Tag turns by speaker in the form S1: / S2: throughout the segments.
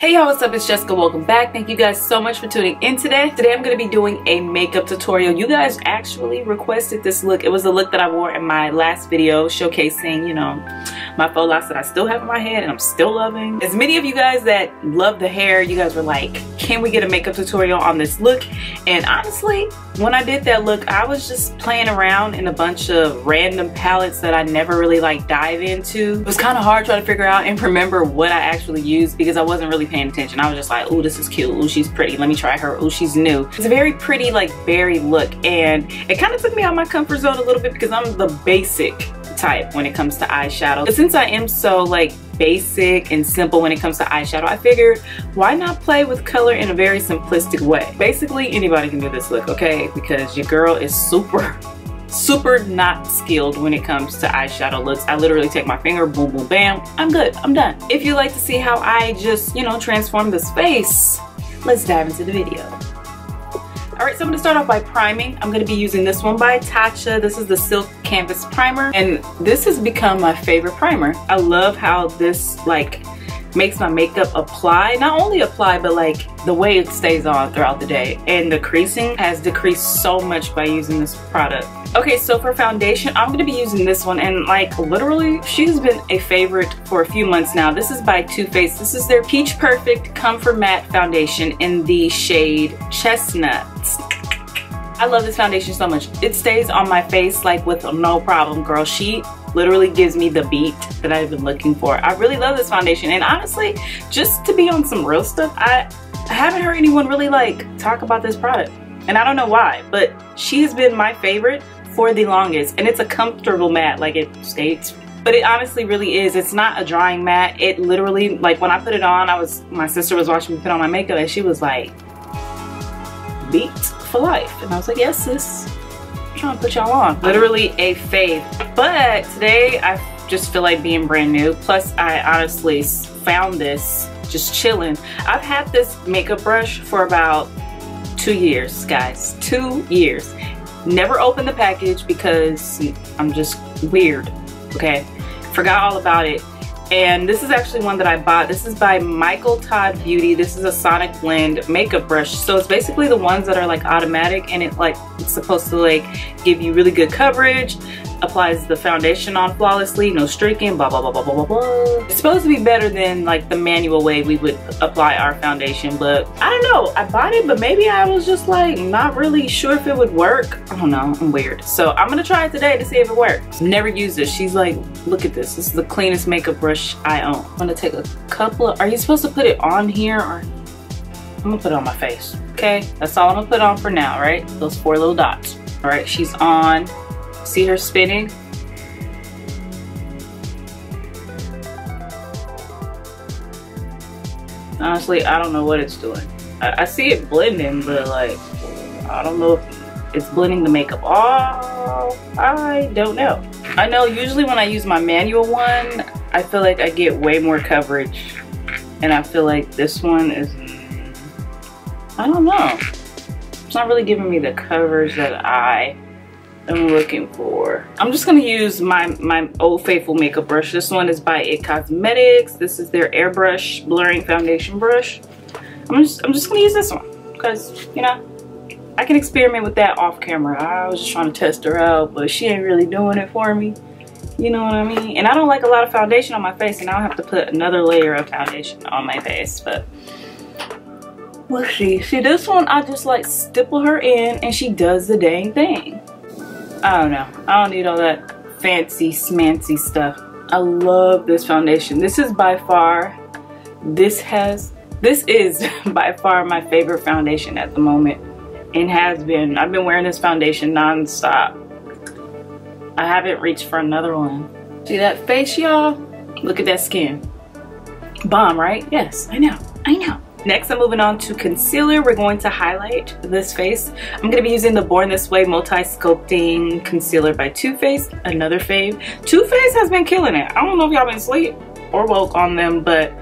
S1: Hey y'all, what's up? It's Jessica. Welcome back. Thank you guys so much for tuning in today. Today I'm going to be doing a makeup tutorial. You guys actually requested this look. It was the look that I wore in my last video showcasing, you know, my faux locks that I still have in my head and I'm still loving. As many of you guys that love the hair, you guys were like, can we get a makeup tutorial on this look? And honestly, when I did that look, I was just playing around in a bunch of random palettes that I never really like dive into. It was kind of hard trying to figure out and remember what I actually used because I wasn't really paying attention. I was just like, oh, this is cute. Oh, she's pretty. Let me try her. Oh, she's new. It's a very pretty, like, berry look. And it kind of took me out of my comfort zone a little bit because I'm the basic type when it comes to eyeshadow. But since I am so, like, basic and simple when it comes to eyeshadow, I figured, why not play with color in a very simplistic way? Basically, anybody can do this look, okay? Because your girl is super not skilled when it comes to eyeshadow looks. I literally take my finger, boom, boom, bam, I'm good, I'm done. If you like to see how I just, you know, transform this face, let's dive into the video. Alright, so I'm going to start off by priming. I'm going to be using this one by Tatcha. This is the Silk Canvas Primer, and this has become my favorite primer. I love how this, like, makes my makeup apply, not only apply, but like the way it stays on throughout the day. And the creasing has decreased so much by using this product. Okay, so for foundation, I'm gonna be using this one, and like literally, she's been a favorite for a few months now. This is by Too Faced. This is their Peach Perfect Comfort Matte Foundation in the shade Chestnut. I love this foundation so much. It stays on my face like with no problem, girl. She literally gives me the beat that I've been looking for. I really love this foundation, and honestly, just to be on some real stuff, I haven't heard anyone really like talk about this product, and I don't know why, but she has been my favorite for the longest. And it's a comfortable matte, like it states, but it honestly really is. It's not a drying matte. It literally, like when I put it on, my sister was watching me put on my makeup and she was like, beats for life. And I was like, yes sis, I'm trying to put y'all on. Literally a fave. But today I just feel like being brand new. Plus I honestly found this just chilling. I've had this makeup brush for about 2 years, guys. 2 years. Never opened the package because I'm just weird, okay? Forgot all about it. And this is actually one that I bought. This is by Michael Todd Beauty. This is a Sonic Blend makeup brush. So it's basically the ones that are like automatic, and it's supposed to like give you really good coverage, applies the foundation on flawlessly, no streaking, blah, blah, blah, blah, blah, blah, blah. It's supposed to be better than like the manual way we would apply our foundation, but I don't know. I bought it, but maybe I was just like not really sure if it would work. I don't know, I'm weird. So I'm gonna try it today to see if it works. Never used this. She's like, look at this. This is the cleanest makeup brush I own. I'm gonna take a couple of, are you supposed to put it on here, or I'm gonna put it on my face, okay? That's all I'm gonna put on for now, right? Those 4 little dots. All right, she's on. See her spinning? Honestly, I don't know what it's doing. I see it blending, but like, I don't know if it's blending the makeup. Oh, I don't know. I know usually when I use my manual one, I feel like I get way more coverage. And I feel like this one is, I don't know. It's not really giving me the coverage that I'm looking for. I'm just gonna use my Old Faithful makeup brush. This one is by IT Cosmetics. This is their airbrush blurring foundation brush. I'm just gonna use this one because, you know, I can experiment with that off camera. I was just trying to test her out, but she ain't really doing it for me. You know what I mean? And I don't like a lot of foundation on my face, and I'll have to put another layer of foundation on my face, but we'll see. See, this one, I just like stipple her in and she does the dang thing. I don't know. I don't need all that fancy smancy stuff. I love this foundation. This is by far, this is by far my favorite foundation at the moment, and has been. I've been wearing this foundation non-stop. I haven't reached for another one. See that face, y'all? Look at that skin. Bomb, right? Yes, I know. I know. Next, I'm moving on to concealer. We're going to highlight this face. I'm going to be using the Born This Way Multi-Sculpting Concealer by Too Faced, another fave. Too Faced has been killing it. I don't know if y'all been asleep or woke on them, but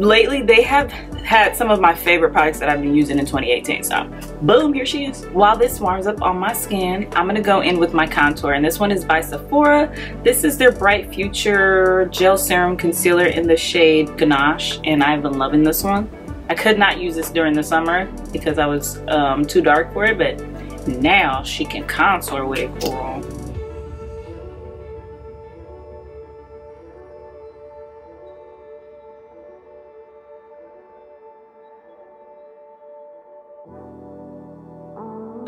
S1: lately they have had some of my favorite products that I've been using in 2018. So boom, here she is. While this warms up on my skin, I'm gonna go in with my contour, and this one is by Sephora. This is their Bright Future Gel Serum Concealer in the shade Ganache, and I've been loving this one. I could not use this during the summer because I was too dark for it, but now she can contour with it, girl.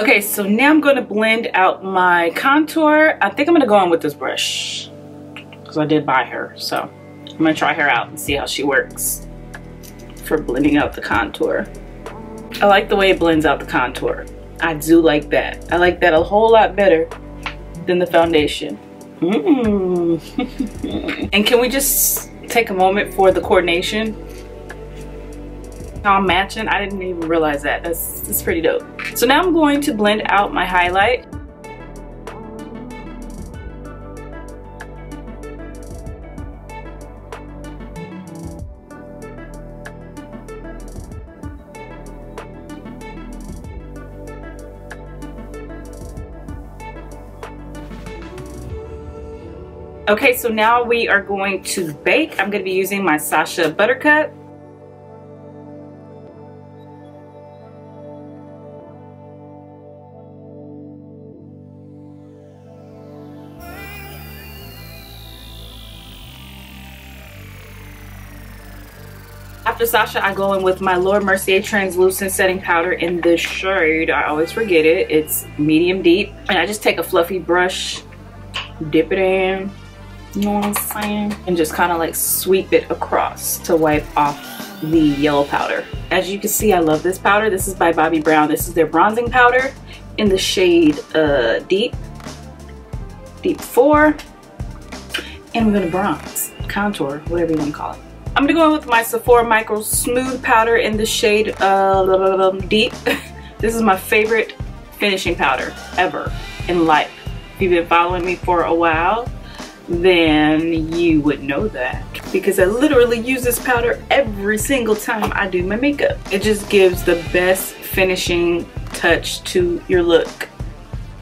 S1: Okay, so now I'm going to blend out my contour. I think I'm going to go on with this brush because I did buy her. So I'm going to try her out and see how she works for blending out the contour. I like the way it blends out the contour. I do like that. I like that a whole lot better than the foundation. And can we just take a moment for the coordination? How I'm matching, I didn't even realize that. That's pretty dope. So now I'm going to blend out my highlight. Okay, so now we are going to bake. I'm going to be using my Sasha Buttercut. After Sasha, I go in with my Laura Mercier Translucent Setting Powder in this shade. I always forget it. It's medium deep. And I just take a fluffy brush, dip it in, you know what I'm saying? And just kind of like sweep it across to wipe off the yellow powder. As you can see, I love this powder. This is by Bobbi Brown. This is their bronzing powder in the shade Deep 4. And I'm gonna bronze, contour, whatever you wanna call it. I'm gonna go in with my Sephora Micro Smooth Powder in the shade Deep. This is my favorite finishing powder ever in life. If you've been following me for a while, then you would know that. Because I literally use this powder every single time I do my makeup. It just gives the best finishing touch to your look.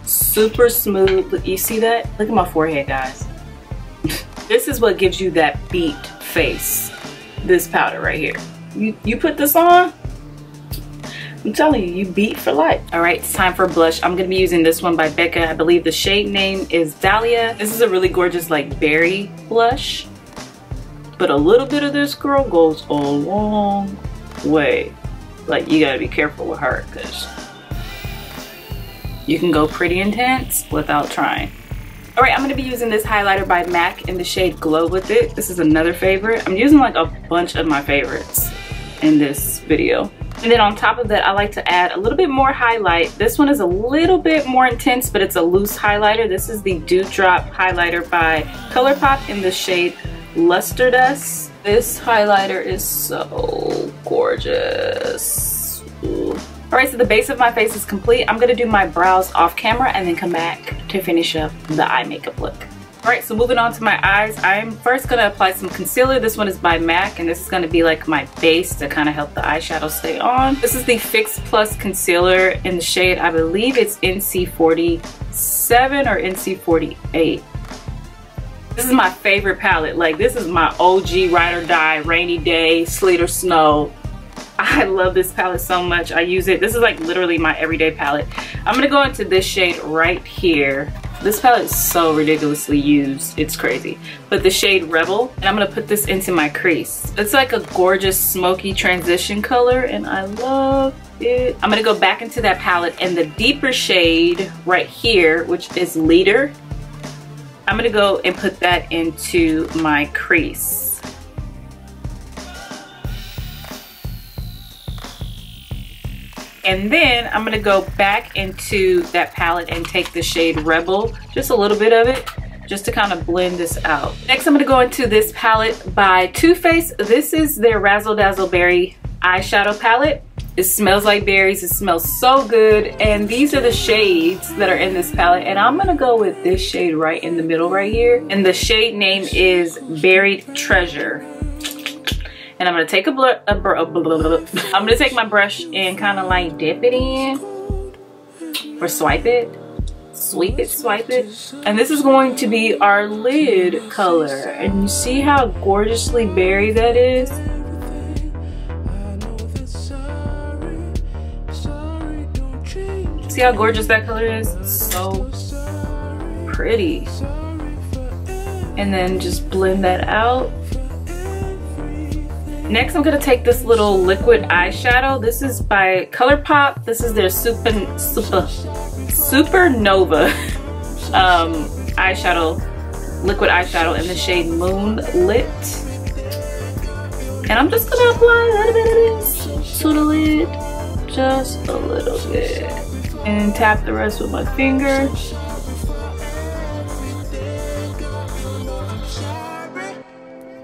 S1: Super smooth. You see that? Look at my forehead, guys. This is what gives you that beat face. This powder right here. You put this on, I'm telling you, you beat for life. All right, it's time for blush. I'm gonna be using this one by Becca. I believe the shade name is Dahlia. This is a really gorgeous like berry blush, but a little bit of this girl goes a long way. Like, you gotta be careful with her because you can go pretty intense without trying. All right, I'm gonna be using this highlighter by MAC in the shade Glow with it. This is another favorite. I'm using like a bunch of my favorites in this video. And then on top of that, I like to add a little bit more highlight. This one is a little bit more intense, but it's a loose highlighter. This is the Dewdrop highlighter by ColourPop in the shade Luster Dust. This highlighter is so gorgeous. Ooh. All right, so the base of my face is complete. I'm gonna do my brows off camera and then come back to finish up the eye makeup look. All right, so moving on to my eyes, I'm first gonna apply some concealer. This one is by MAC, and this is gonna be like my base to kind of help the eyeshadow stay on. This is the Fix Plus Concealer in the shade, I believe it's NC47 or NC48. This is my favorite palette. Like, this is my OG ride or die, rainy day, sleet or snow. I love this palette so much. I use it. This is like literally my everyday palette. I'm gonna go into this shade right here. This palette is so ridiculously used. It's crazy. But the shade Rebel, and I'm gonna put this into my crease. It's like a gorgeous smoky transition color, and I love it. I'm gonna go back into that palette and the deeper shade right here, which is Leader. I'm gonna go and put that into my crease. And then I'm gonna go back into that palette and take the shade Rebel, just a little bit of it, just to kind of blend this out. Next, I'm gonna go into this palette by Too Faced. This is their Razzle Dazzle Berry eyeshadow palette. It smells like berries, it smells so good. And these are the shades that are in this palette. And I'm gonna go with this shade right in the middle right here. And the shade name is Buried Treasure. And I'm gonna take I'm gonna take my brush and kind of like dip it in, or swipe it, sweep it, swipe it. And this is going to be our lid color. And you see how gorgeously berry that is? See how gorgeous that color is? So pretty. And then just blend that out. Next, I'm gonna take this little liquid eyeshadow. This is by ColourPop. This is their Supernova eyeshadow, liquid eyeshadow in the shade Moonlit. And I'm just gonna apply a little bit of this to the lid, just a little bit, and tap the rest with my finger.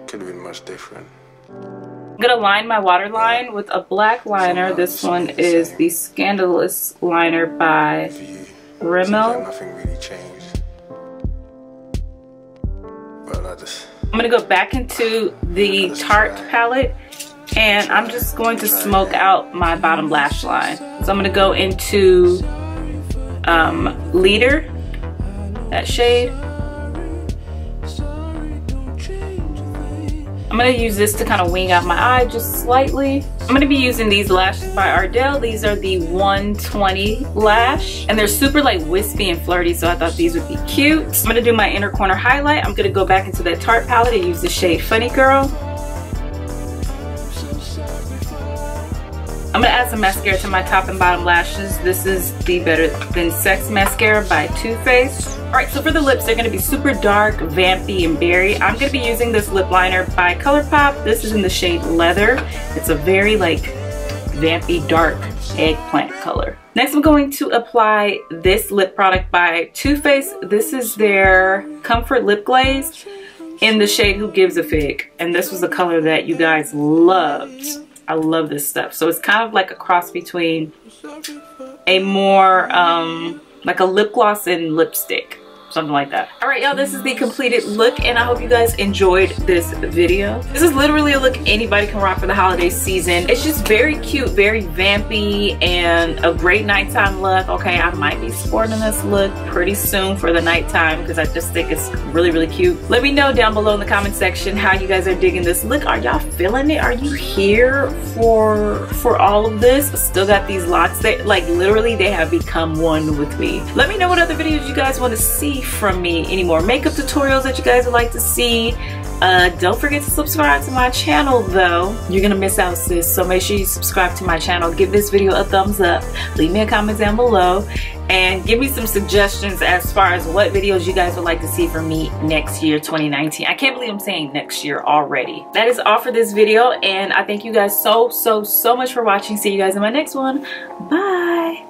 S2: Could have been much different.
S1: I'm gonna line my waterline with a black liner. This one is the Scandalous liner by Rimmel.
S2: Nothing really changed. But
S1: I'm gonna go back into the Tarte palette, and I'm just going to smoke out my bottom lash line. So I'm gonna go into Leader, that shade. I'm gonna use this to kind of wing out my eye just slightly. I'm gonna be using these lashes by Ardell. These are the 120 lash, and they're super like wispy and flirty, so I thought these would be cute. I'm gonna do my inner corner highlight. I'm gonna go back into that Tarte palette and use the shade Funny Girl. I'm gonna add some mascara to my top and bottom lashes. This is the Better Than Sex mascara by Too Faced. Alright, so for the lips, they're gonna be super dark, vampy, and berry. I'm gonna be using this lip liner by ColourPop. This is in the shade Leather. It's a very like vampy, dark eggplant color. Next, I'm going to apply this lip product by Too Faced. This is their Comfort Lip Glaze in the shade Who Gives a Fig. And this was the color that you guys loved. I love this stuff. So it's kind of like a cross between a more like a lip gloss and lipstick, something like that. All right, y'all, this is the completed look, and I hope you guys enjoyed this video. This is literally a look anybody can rock for the holiday season. It's just very cute, very vampy, and a great nighttime look. Okay, I might be sporting this look pretty soon for the nighttime because I just think it's really, really cute. Let me know down below in the comment section how you guys are digging this look. Are y'all feeling it? Are you here for all of this? Still got these locks that like literally they have become one with me. Let me know what other videos you guys want to see from me. Any more makeup tutorials that you guys would like to see. Don't forget to subscribe to my channel though. You're gonna miss out, sis, so make sure you subscribe to my channel. Give this video a thumbs up, leave me a comment down below, and give me some suggestions as far as what videos you guys would like to see from me next year, 2019. I can't believe I'm saying next year already. That is all for this video, and I thank you guys so much for watching. See you guys in my next one. Bye.